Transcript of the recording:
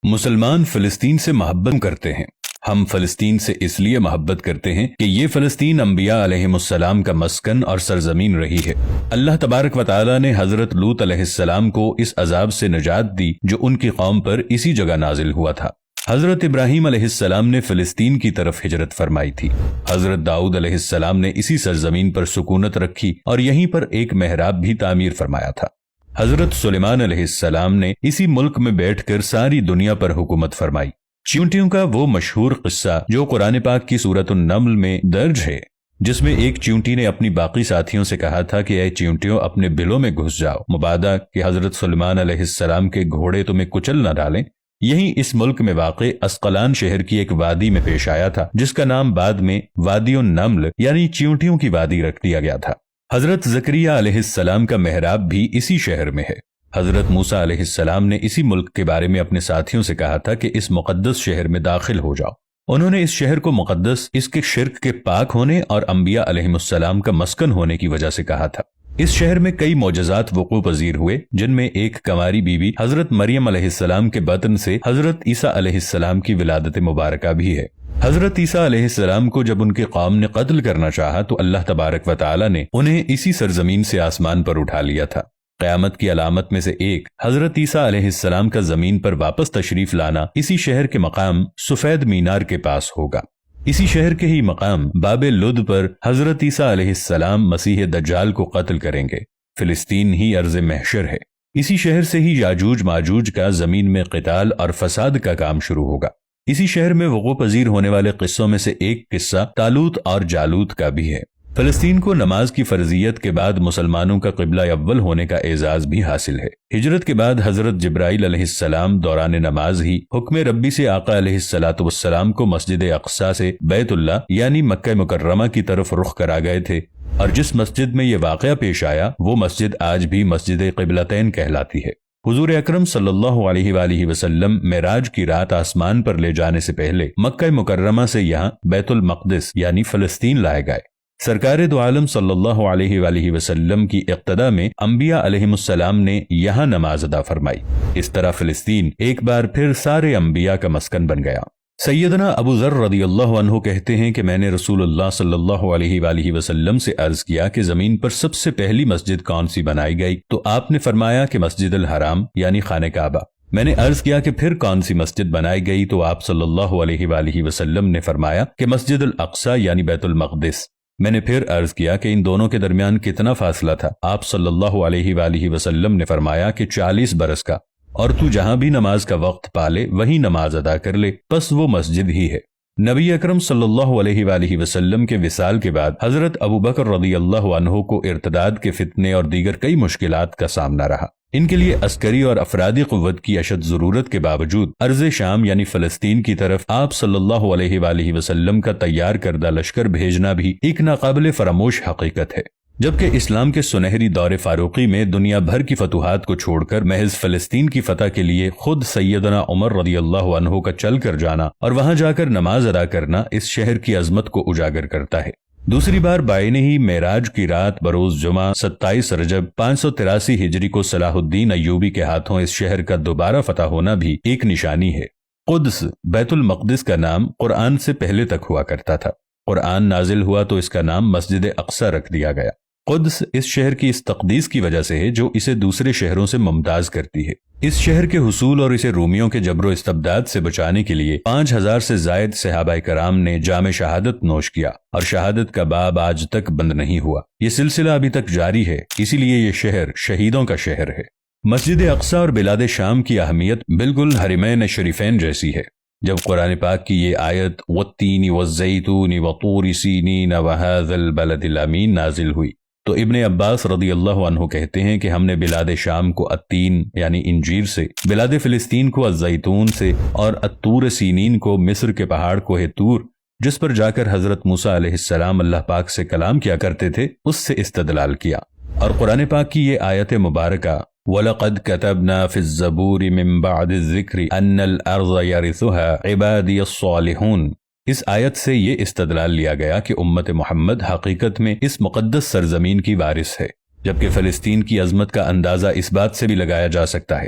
مسلمان فلسطین سے محبت کرتے ہیں۔ ہم فلسطین سے اس لیے محبت کرتے ہیں کہ یہ فلسطین انبیاء علیہم السلام کا مسکن اور سرزمین رہی ہے۔ اللہ تبارک و تعالی نے حضرت لوط علیہ السلام کو اس عذاب سے نجات دی جو ان کی قوم پر اسی جگہ نازل ہوا تھا۔ حضرت ابراہیم علیہ السلام نے فلسطین کی طرف ہجرت فرمائی تھی۔ حضرت داؤد علیہ السلام نے اسی سرزمین پر سکونت رکھی اور یہیں پر ایک محراب بھی تعمیر فرمایا تھا۔ حضرت سلیمان علیہ السلام نے اسی ملک میں بیٹھ کر ساری دنیا پر حکومت فرمائی۔ چیونٹیوں کا وہ مشہور قصہ جو قرآن پاک کی سورۃ النمل میں درج ہے، جس میں ایک چیونٹی نے اپنی باقی ساتھیوں سے کہا تھا کہ اے چیونٹیوں اپنے بلوں میں گھس جاؤ، مبادا کہ حضرت سلیمان علیہ السلام کے گھوڑے تمہیں کچل نہ ڈالیں۔ یہی اس ملک میں واقع اسقلان شہر کی ایک وادی میں پیش آیا تھا، جس کا نام بعد میں وادی النمل یعنی چیونٹیوں کی وادی رکھ دیا گیا تھا۔ حضرت زکریہ علیہ السلام کا محراب بھی اسی شہر میں ہے۔ حضرت موسیٰ علیہ السلام نے اسی ملک کے بارے میں اپنے ساتھیوں سے کہا تھا کہ اس مقدس شہر میں داخل ہو جاؤ۔ انہوں نے اس شہر کو مقدس اس کے شرک کے پاک ہونے اور انبیاء علیہم السلام کا مسکن ہونے کی وجہ سے کہا تھا۔ اس شہر میں کئی معجزات وقوع پذیر ہوئے، جن میں ایک کنواری بیوی حضرت مریم علیہ السلام کے بطن سے حضرت عیسیٰ علیہ السلام کی ولادت مبارکہ بھی ہے۔ حضرت عیسیٰ علیہ السلام کو جب ان کی قوم نے قتل کرنا چاہا تو اللہ تبارک و تعالی نے انہیں اسی سرزمین سے آسمان پر اٹھا لیا تھا۔ قیامت کی علامت میں سے ایک حضرت عیسیٰ علیہ السلام کا زمین پر واپس تشریف لانا اسی شہر کے مقام سفید مینار کے پاس ہوگا۔ اسی شہر کے ہی مقام باب لد پر حضرت عیسیٰ علیہ السلام مسیح دجال کو قتل کریں گے۔ فلسطین ہی ارض محشر ہے۔ اسی شہر سے ہی یاجوج ماجوج کا زمین میں قتال اور فساد کا کام شروع ہوگا۔ اسی شہر میں وقوع پذیر ہونے والے قصوں میں سے ایک قصہ طالوت اور جالوت کا بھی ہے۔ فلسطین کو نماز کی فرضیت کے بعد مسلمانوں کا قبلہ اول ہونے کا اعزاز بھی حاصل ہے۔ ہجرت کے بعد حضرت جبرائیل علیہ السلام دوران نماز ہی حکم ربی سے آقا علیہ السلام کو مسجد اقصی سے بیت اللہ یعنی مکہ مکرمہ کی طرف رخ کرا گئے تھے، اور جس مسجد میں یہ واقعہ پیش آیا وہ مسجد آج بھی مسجد قبلتین کہلاتی ہے۔ حضور اکرم صلی اللہ علیہ وآلہ وسلم معراج کی رات آسمان پر لے جانے سے پہلے مکہ مکرمہ سے یہاں بیت المقدس یعنی فلسطین لائے گئے۔ سرکار دو عالم صلی اللہ علیہ وآلہ وسلم کی اقتدا میں انبیاء علیہم السلام نے یہاں نماز ادا فرمائی۔ اس طرح فلسطین ایک بار پھر سارے انبیاء کا مسکن بن گیا۔ سیدنا ابو ذر رضی اللہ عنہ کہتے ہیں کہ میں نے رسول اللہ صلی اللہ علیہ وآلہ وسلم سے عرض کیا کہ زمین پر سب سے پہلی مسجد کون سی بنائی گئی؟ تو آپ نے فرمایا کہ مسجد الحرام یعنی خانہ کعبہ۔ میں نے عرض کیا کہ پھر کون سی مسجد بنائی گئی؟ تو آپ صلی اللہ علیہ وآلہ وسلم نے فرمایا کہ مسجد الاقصی یعنی بیت المقدس۔ میں نے پھر عرض کیا کہ ان دونوں کے درمیان کتنا فاصلہ تھا؟ آپ صلی اللہ علیہ وآلہ وسلم نے فرمایا کہ 40 برس کا، اور تو جہاں بھی نماز کا وقت پالے وہی نماز ادا کر لے، پس وہ مسجد ہی ہے۔ نبی اکرم صلی اللہ علیہ وآلہ وسلم کے وصال کے بعد حضرت ابو بکر رضی اللہ عنہ کو ارتداد کے فتنے اور دیگر کئی مشکلات کا سامنا رہا۔ ان کے لیے عسکری اور افرادی قوت کی اشد ضرورت کے باوجود ارض شام یعنی فلسطین کی طرف آپ صلی اللہ علیہ وآلہ وسلم کا تیار کردہ لشکر بھیجنا بھی ایک ناقابل فراموش حقیقت ہے۔ جبکہ اسلام کے سنہری دور فاروقی میں دنیا بھر کی فتوحات کو چھوڑ کر محض فلسطین کی فتح کے لیے خود سیدنا عمر رضی اللہ عنہ کا چل کر جانا اور وہاں جا کر نماز ادا کرنا اس شہر کی عظمت کو اجاگر کرتا ہے۔ دوسری بار بعین ہی معراج کی رات بروز جمعہ 27 رجب 583 ہجری کو صلاح الدین ایوبی کے ہاتھوں اس شہر کا دوبارہ فتح ہونا بھی ایک نشانی ہے۔ قدس بیت المقدس کا نام قرآن سے پہلے تک ہوا کرتا تھا۔ قرآن نازل ہوا تو اس کا نام مسجد اقصی رکھ دیا گیا۔ قدس اس شہر کی اس تقدیس کی وجہ سے ہے جو اسے دوسرے شہروں سے ممتاز کرتی ہے۔ اس شہر کے حصول اور اسے رومیوں کے جبر و استبداد سے بچانے کے لیے 5000 سے زائد صحابہ کرام نے جام شہادت نوش کیا، اور شہادت کا باب آج تک بند نہیں ہوا۔ یہ سلسلہ ابھی تک جاری ہے، اسی لیے یہ شہر شہیدوں کا شہر ہے۔ مسجد اقصی اور بلاد شام کی اہمیت بالکل حرمین شریفین جیسی ہے۔ جب قرآن پاک کی یہ آیت والتین والزیتون وطور سینین وہذا البلد الامین نازل ہوئی تو ابن عباس رضی اللہ عنہ کہتے ہیں کہ ہم نے بلاد شام کو التین یعنی انجیر سے، بلاد فلسطین کو الزیتون سے، اور الطور سینین کو مصر کے پہاڑ کوہ طور جس پر جا کر حضرت موسیٰ علیہ السلام اللہ پاک سے کلام کیا کرتے تھے اس سے استدلال کیا۔ اور قرآن پاک کی یہ آیت مبارکہ وَلَقَدْ كَتَبْنَا فِي الزَّبُورِ مِن بَعْدِ الذِّكْرِ أَنَّ الْأَرْضَ يَرِثُهَا عِبَادِيَ الصَّالِحُونَ، اس آیت سے یہ استدلال لیا گیا کہ امت محمد حقیقت میں اس مقدس سرزمین کی وارث ہے، جبکہ فلسطین کی عظمت کا اندازہ اس بات سے بھی لگایا جا سکتا ہے